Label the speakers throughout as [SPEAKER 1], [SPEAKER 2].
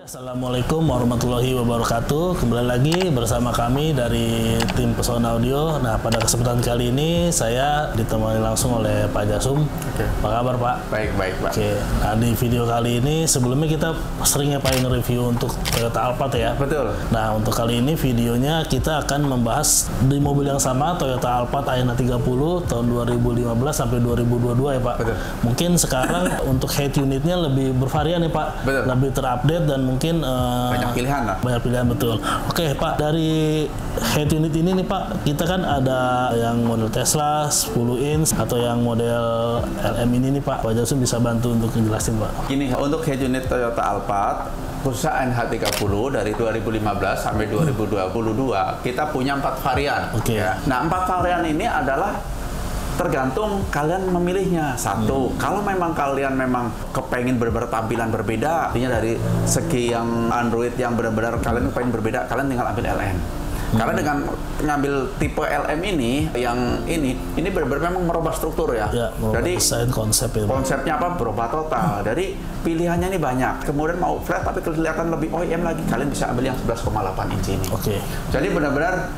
[SPEAKER 1] Assalamualaikum warahmatullahi wabarakatuh. Kembali lagi bersama kami dari tim Pesona Audio. Nah, pada kesempatan kali ini saya ditemani langsung oleh Pak Jasum.
[SPEAKER 2] Oke.
[SPEAKER 1] Apa kabar, Pak?
[SPEAKER 2] Baik, Pak.
[SPEAKER 1] Oke. Nah, di video kali ini sebelumnya kita seringnya Pak nge-review untuk Toyota Alphard ya.
[SPEAKER 2] Betul.
[SPEAKER 1] Nah, untuk kali ini videonya kita akan membahas di mobil yang sama, Toyota Alphard Aena 30 tahun 2015 sampai 2022 ya, Pak.
[SPEAKER 2] Betul.
[SPEAKER 1] Mungkin sekarang untuk head unitnya lebih bervarian nih, Pak.
[SPEAKER 2] Betul.
[SPEAKER 1] Lebih terupdate dan mungkin
[SPEAKER 2] Banyak pilihan lah.
[SPEAKER 1] banyak pilihan, betul. Oke, Pak, dari head unit ini nih, Pak, kita kan ada yang model Tesla 10 inch atau yang model LM ini nih, Pak. Pak Jasum bisa bantu untuk menjelasin, Pak.
[SPEAKER 2] Gini, untuk head unit Toyota Alphard khususnya NH30 dari 2015 sampai 2022 kita punya 4 varian.
[SPEAKER 1] Oke.
[SPEAKER 2] Ya. Nah, 4 varian ini adalah tergantung kalian memilihnya. Satu, kalau memang kalian memang kepengen benar-benar tampilan berbeda, artinya dari segi yang Android yang benar-benar kalian kepengen berbeda, kalian tinggal ambil LM. Karena dengan ngambil tipe LM ini, yang ini benar-benar memang merubah struktur ya.
[SPEAKER 1] Jadi desain konsep ya,
[SPEAKER 2] konsepnya apa? Berubah total. Jadi pilihannya ini banyak. Kemudian mau flat tapi kelihatan lebih OEM lagi, kalian bisa ambil yang 11,8 inci ini.
[SPEAKER 1] Oke.
[SPEAKER 2] Jadi benar-benar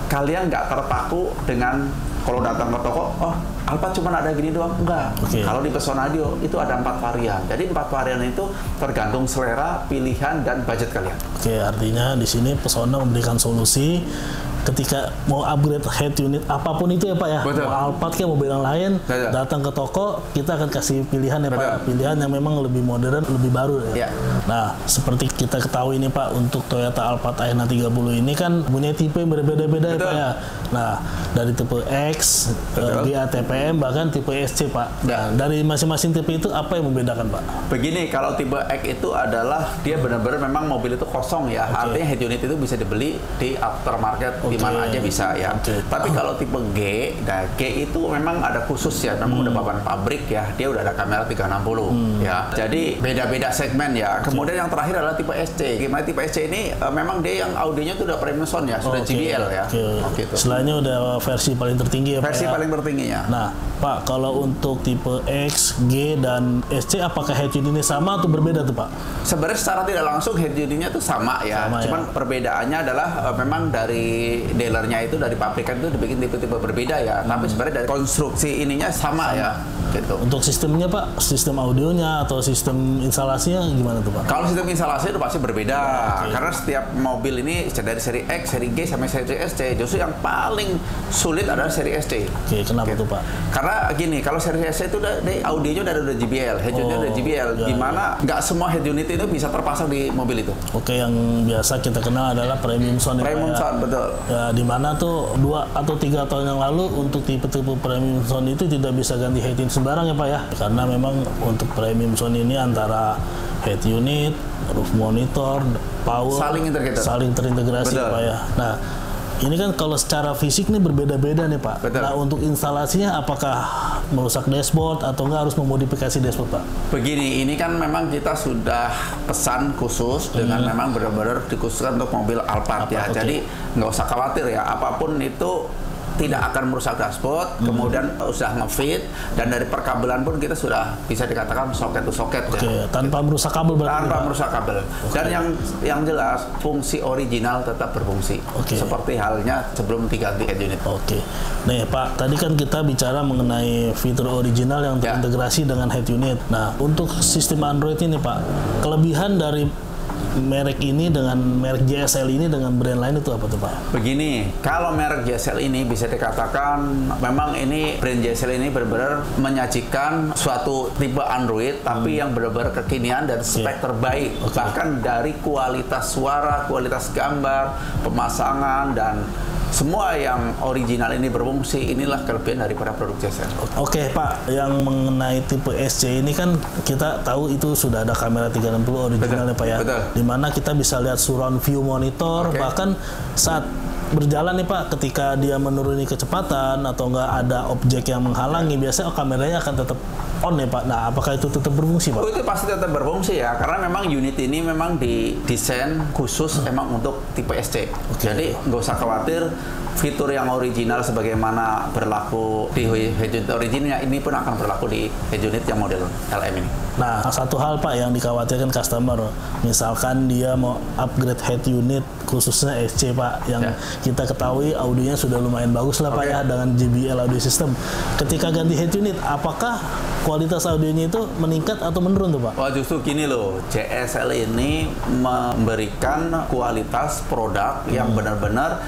[SPEAKER 2] kalian nggak terpaku dengan kalau datang ke toko, oh Alphard cuma ada gini doang, enggak. Kalau di Pesona Audio itu ada 4 varian. Jadi 4 varian itu tergantung selera, pilihan, dan budget kalian.
[SPEAKER 1] Oke, artinya di sini Pesona memberikan solusi ketika mau upgrade head unit apapun itu ya, Pak ya.
[SPEAKER 2] Betul.
[SPEAKER 1] Mau Alphard kayak mobil yang lain,
[SPEAKER 2] Betul.
[SPEAKER 1] datang ke toko, kita akan kasih pilihan ya, Pak. Pilihan yang memang lebih modern, lebih baru ya.
[SPEAKER 2] Ya.
[SPEAKER 1] Nah, seperti kita ketahui ini, Pak, untuk Toyota Alphard Aena 30 ini kan punya tipe yang berbeda-beda ya, Pak ya. Nah, dari tipe X, dia TPM, bahkan tipe SC, Pak. Nah, dari masing-masing tipe itu apa yang membedakan, Pak?
[SPEAKER 2] Begini, kalau tipe X itu adalah dia benar-benar memang mobil itu kosong ya. Artinya head unit itu bisa dibeli di aftermarket di mana aja bisa ya. Tapi kalau tipe G, nah G itu memang ada khusus ya, memang udah papan pabrik ya. Dia udah ada kamera 360 ya. Jadi beda-beda segmen ya. Kemudian yang terakhir adalah tipe SC. Gimana tipe SC ini memang dia yang audionya tuh udah premium sound ya, sudah JBL ya.
[SPEAKER 1] Gitu. Selainnya udah versi paling tertinggi ya,
[SPEAKER 2] versi
[SPEAKER 1] Pak, ya?
[SPEAKER 2] paling tertingginya.
[SPEAKER 1] Nah, Pak, kalau untuk tipe X, G, dan SC, apakah head unit ini sama atau berbeda tuh, Pak?
[SPEAKER 2] Sebenarnya secara tidak langsung head unitnya tuh sama ya. Cuman perbedaannya adalah memang dari dealernya itu, dari pabrikan itu dibikin tipe-tipe berbeda ya. Tapi sebenarnya dari konstruksi ininya sama ya. Gitu.
[SPEAKER 1] Untuk sistemnya, Pak, sistem audionya atau sistem instalasinya gimana tuh, Pak?
[SPEAKER 2] Kalau sistem instalasi itu pasti berbeda. Karena setiap mobil ini dari seri X, seri G, sampai seri SC, justru yang paling sulit adalah seri SC.
[SPEAKER 1] Oke, kenapa tuh, Pak?
[SPEAKER 2] Karena gini, kalau seri SC itu audionya udah JBL, head unitnya udah JBL. Gimana nggak semua head unit itu bisa terpasang di mobil itu.
[SPEAKER 1] Oke, yang biasa kita kenal adalah premium sound.
[SPEAKER 2] Premium sound, betul.
[SPEAKER 1] Ya, di mana tuh 2 atau 3 tahun yang lalu untuk tipe-tipe premium sound itu tidak bisa ganti head unit sembarang ya, Pak ya. Karena memang untuk premium sound ini antara head unit, roof monitor, power saling terintegrasi, Pak ya. Nah, ini kan kalau secara fisik nih berbeda-beda nih, Pak.
[SPEAKER 2] Betul.
[SPEAKER 1] Nah, untuk instalasinya apakah merusak dashboard atau enggak harus memodifikasi dashboard, Pak?
[SPEAKER 2] Begini, ini kan memang kita sudah pesan khusus dengan memang benar-benar dikhususkan untuk mobil Alphard ya. Jadi nggak usah khawatir ya, apapun itu tidak akan merusak dashboard, kemudian sudah ngefit, dan dari perkabelan pun kita sudah bisa dikatakan soket to soket ya.
[SPEAKER 1] Tanpa merusak kabel berarti.
[SPEAKER 2] Tanpa merusak kabel. Dan yang jelas fungsi original tetap berfungsi. Seperti halnya sebelum diganti head unit.
[SPEAKER 1] Nih, Pak, tadi kan kita bicara mengenai fitur original yang terintegrasi dengan head unit. Nah, untuk sistem Android ini, Pak, kelebihan dari merek ini dengan merek JSL ini dengan brand lain itu apa tuh, Pak?
[SPEAKER 2] Begini, kalau merek JSL ini bisa dikatakan memang ini brand JSL ini benar-benar menyajikan suatu tipe Android tapi yang benar-benar kekinian dan spek terbaik. Bahkan dari kualitas suara, kualitas gambar, pemasangan, dan semua yang original ini berfungsi. Inilah kelebihan daripada produk JSL.
[SPEAKER 1] Oke, Pak, yang mengenai tipe SC ini kan kita tahu itu sudah ada kamera 360 originalnya, Pak ya. Dimana kita bisa lihat surround view monitor, bahkan saat berjalan nih, Pak, ketika dia menuruni kecepatan atau enggak ada objek yang menghalangi, biasanya kameranya akan tetap on ya, Pak. Nah, apakah itu tetap berfungsi, Pak?
[SPEAKER 2] Itu pasti tetap berfungsi ya, karena memang unit ini memang didesain khusus emang untuk tipe SC. Jadi nggak usah khawatir fitur yang original sebagaimana berlaku di head unit originalnya, ini pun akan berlaku di head unit yang model LM ini.
[SPEAKER 1] Nah, satu hal Pak yang dikhawatirkan customer, misalkan dia mau upgrade head unit khususnya SC Pak, yang kita ketahui audionya sudah lumayan bagus lah Pak ya dengan JBL audio system. Ketika ganti head unit, apakah kualitas audionya itu meningkat atau menurun tuh Pak?
[SPEAKER 2] Wah, justru gini loh, JSL ini memberikan kualitas produk yang benar-benar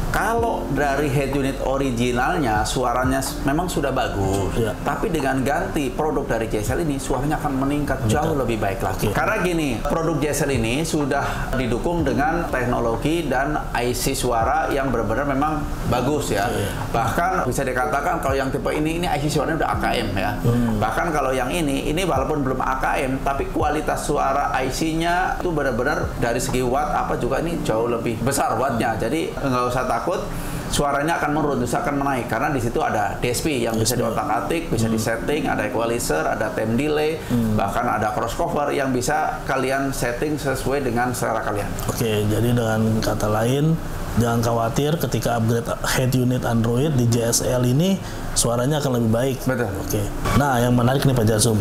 [SPEAKER 2] kalau dari head unit originalnya suaranya memang sudah bagus, tapi dengan ganti produk dari JSL ini suaranya akan meningkat jauh lebih baik lagi. Karena gini, produk JSL ini sudah didukung dengan teknologi dan IC suara yang benar-benar memang bagus ya. Bahkan bisa dikatakan kalau yang tipe ini IC suaranya udah AKM ya. Bahkan kalau yang ini walaupun belum AKM, tapi kualitas suara IC-nya itu benar-benar dari segi watt apa juga ini jauh lebih besar wattnya. Jadi nggak usah takut suaranya akan menurun, terus akan menaik karena di situ ada DSP yang bisa diotak-atik, bisa disetting, ada equalizer, ada time delay, bahkan ada crossover yang bisa kalian setting sesuai dengan selera kalian.
[SPEAKER 1] Oke, jadi dengan kata lain jangan khawatir ketika upgrade head unit Android di JSL ini suaranya akan lebih baik.
[SPEAKER 2] Betul.
[SPEAKER 1] Oke. Nah, yang menarik nih Pak Jasum.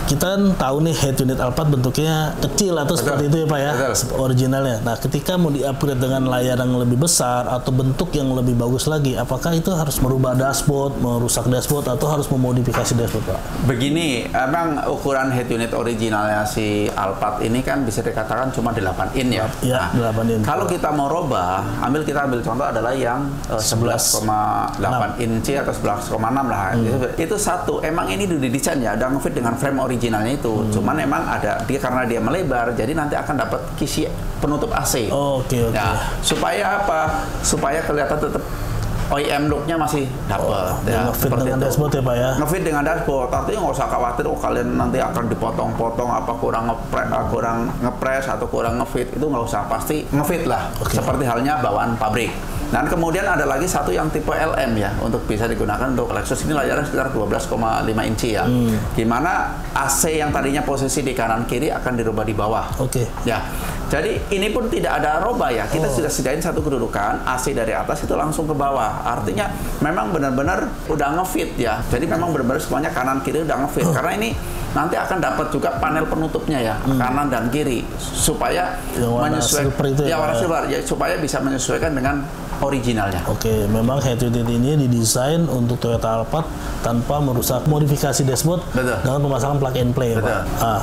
[SPEAKER 1] Kita kan tahu nih head unit Alphard bentuknya kecil atau seperti itu ya Pak ya, originalnya. Nah, ketika mau di-upgrade dengan layar yang lebih besar atau bentuk yang lebih bagus lagi, apakah itu harus merubah dashboard, merusak dashboard, atau harus memodifikasi dashboard Pak?
[SPEAKER 2] Begini, emang ukuran head unit originalnya si Alphard ini kan bisa dikatakan cuma 8 in ya.
[SPEAKER 1] Iya, 8 in.
[SPEAKER 2] Kalau kita mau robah, kita ambil contoh adalah yang 11,8 inci atau 11,6 lah. Itu satu, emang ini udah didesain ya, udah ngefit dengan frame originalnya itu. Cuman emang ada dia karena dia melebar, jadi nanti akan dapat kisi penutup AC.
[SPEAKER 1] Oke.
[SPEAKER 2] Nah, supaya apa? Supaya kelihatan tetap OEM look-nya masih dapat.
[SPEAKER 1] Ngefit dengan dashboard ya Pak ya?
[SPEAKER 2] Ngefit dengan dashboard, artinya nggak usah khawatir kalian nanti akan dipotong-potong apa kurang ngepres atau kurang ngefit, itu nggak usah, pasti ngefit lah. Seperti halnya bawaan pabrik. Dan kemudian ada lagi satu yang tipe LM ya, untuk bisa digunakan untuk Lexus ini layarnya sekitar 12,5 inci ya. Gimana AC yang tadinya posisi di kanan kiri akan dirubah di bawah. Ya. Jadi ini pun tidak ada robah ya. Kita sudah sediain satu kedudukan, AC dari atas itu langsung ke bawah. Artinya memang benar-benar udah ngefit ya. Jadi memang benar-benar semuanya kanan kiri udah ngefit. Karena ini nanti akan dapat juga panel penutupnya ya, kanan dan kiri, supaya menyesuaikan supaya bisa menyesuaikan dengan originalnya.
[SPEAKER 1] Oke, memang head unit ini didesain untuk Toyota Alphard tanpa merusak modifikasi dashboard dengan pemasangan plug and play.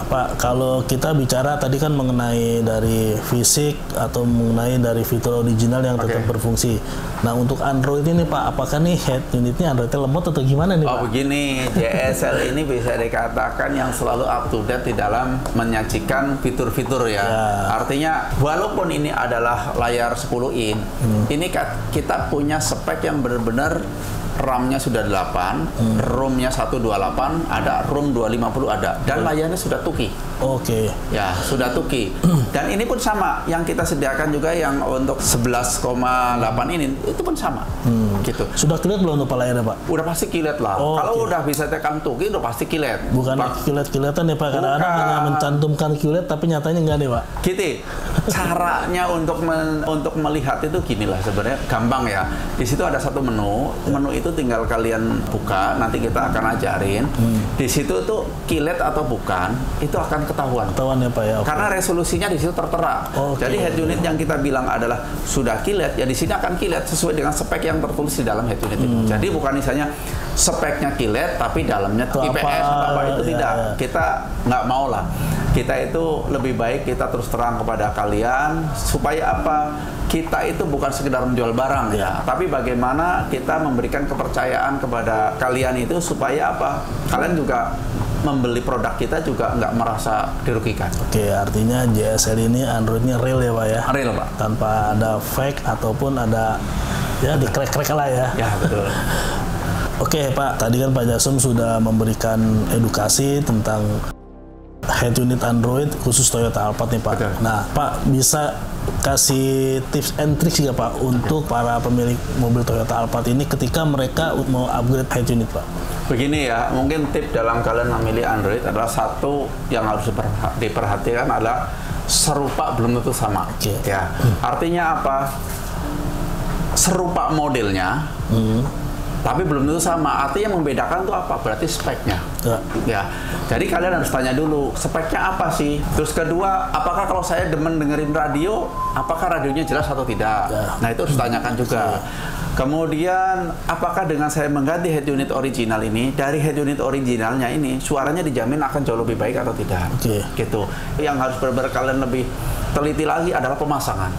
[SPEAKER 1] Pak, kalau kita bicara tadi kan mengenai dari fisik atau mengenai dari fitur original yang tetap berfungsi. Nah, untuk Android ini Pak, apakah nih head unitnya Androidnya lemot atau gimana nih Pak?
[SPEAKER 2] Begini, JSL ini bisa dikatakan yang selalu up to date di dalam menyajikan fitur-fitur ya. Artinya walaupun ini adalah layar 10 in, ini kita punya spek yang benar-benar RAM-nya sudah 8, ROM-nya 128, ada ROM 250 ada, dan layarnya sudah tuki. Ya, sudah tuki. Dan ini pun sama, yang kita sediakan juga yang untuk 11,8 ini, itu pun sama. Gitu.
[SPEAKER 1] Sudah kilat belum untuk layarnya Pak?
[SPEAKER 2] Udah pasti kilat lah. Kalau udah bisa tekan tuki, udah pasti kilat.
[SPEAKER 1] Bukan kilat-kilatan ya Pak, kadang-kadang hanya mencantumkan kilat, tapi nyatanya enggak nih Pak.
[SPEAKER 2] Gitu. Caranya untuk melihat itu ginilah sebenarnya, gampang ya. Di situ ada satu menu itu tinggal kalian buka, nanti kita akan ajarin. Di situ tuh kilat atau bukan, itu akan ketahuan
[SPEAKER 1] ya Pak ya.
[SPEAKER 2] Karena resolusinya di situ tertera. Jadi head unit yang kita bilang adalah sudah kilat, ya di sini akan kilat sesuai dengan spek yang tertulis di dalam head unit itu. Jadi bukan misalnya speknya kilat tapi dalamnya IPS atau apa itu tidak. Kita nggak mau lah. Kita itu lebih baik kita terus terang kepada kalian supaya apa? Kita itu bukan sekedar menjual barang ya, tapi bagaimana kita memberikan kepercayaan kepada kalian itu supaya apa? Kalian juga membeli produk kita juga nggak merasa dirugikan.
[SPEAKER 1] Artinya JSL ini Androidnya real ya Pak ya?
[SPEAKER 2] Real Pak.
[SPEAKER 1] Tanpa ada fake ataupun ada ya di-crack-crack lah ya.
[SPEAKER 2] Ya betul.
[SPEAKER 1] Pak, tadi kan Pak Jasum sudah memberikan edukasi tentang head unit Android khusus Toyota Alphard nih Pak. Nah Pak, bisa kasih tips and tricks juga Pak untuk para pemilik mobil Toyota Alphard ini ketika mereka mau upgrade head unit Pak?
[SPEAKER 2] Begini ya, mungkin tips dalam kalian memilih Android adalah satu yang harus diperhatikan adalah serupa belum tentu sama. Ya, artinya apa? serupa modelnya, tapi belum tentu sama. Artinya yang membedakan tuh apa? Berarti speknya. Ya. Jadi kalian harus tanya dulu, speknya apa sih? Terus kedua, apakah kalau saya demen dengerin radio, apakah radionya jelas atau tidak? Nah, itu harus tanyakan juga. Kemudian, apakah dengan saya mengganti head unit original ini, dari head unit originalnya ini, suaranya dijamin akan jauh lebih baik atau tidak? Gitu. Yang harus benar-benar kalian lebih teliti lagi adalah pemasangan.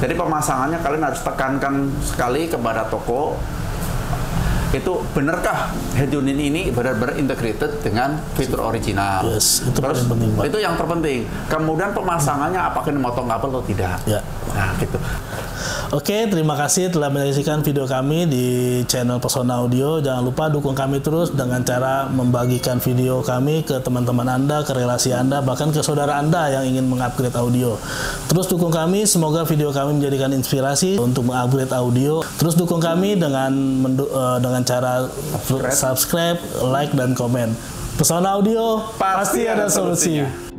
[SPEAKER 2] Jadi pemasangannya kalian harus tekankan sekali kepada toko, itu benarkah head unit ini benar-benar integrated dengan fitur original?
[SPEAKER 1] Yes, itu
[SPEAKER 2] terus
[SPEAKER 1] penting,
[SPEAKER 2] itu yang terpenting. Kemudian pemasangannya apakah ini motong kabel atau tidak? Nah, gitu.
[SPEAKER 1] Oke, terima kasih telah menyaksikan video kami di channel Pesona Audio. Jangan lupa dukung kami terus dengan cara membagikan video kami ke teman-teman Anda, ke relasi Anda, bahkan ke saudara Anda yang ingin mengupgrade audio. Terus dukung kami, semoga video kami menjadikan inspirasi untuk mengupgrade audio. Terus dukung kami dengan cara subscribe, like, dan komen. Pesona Audio, pasti ada solusinya.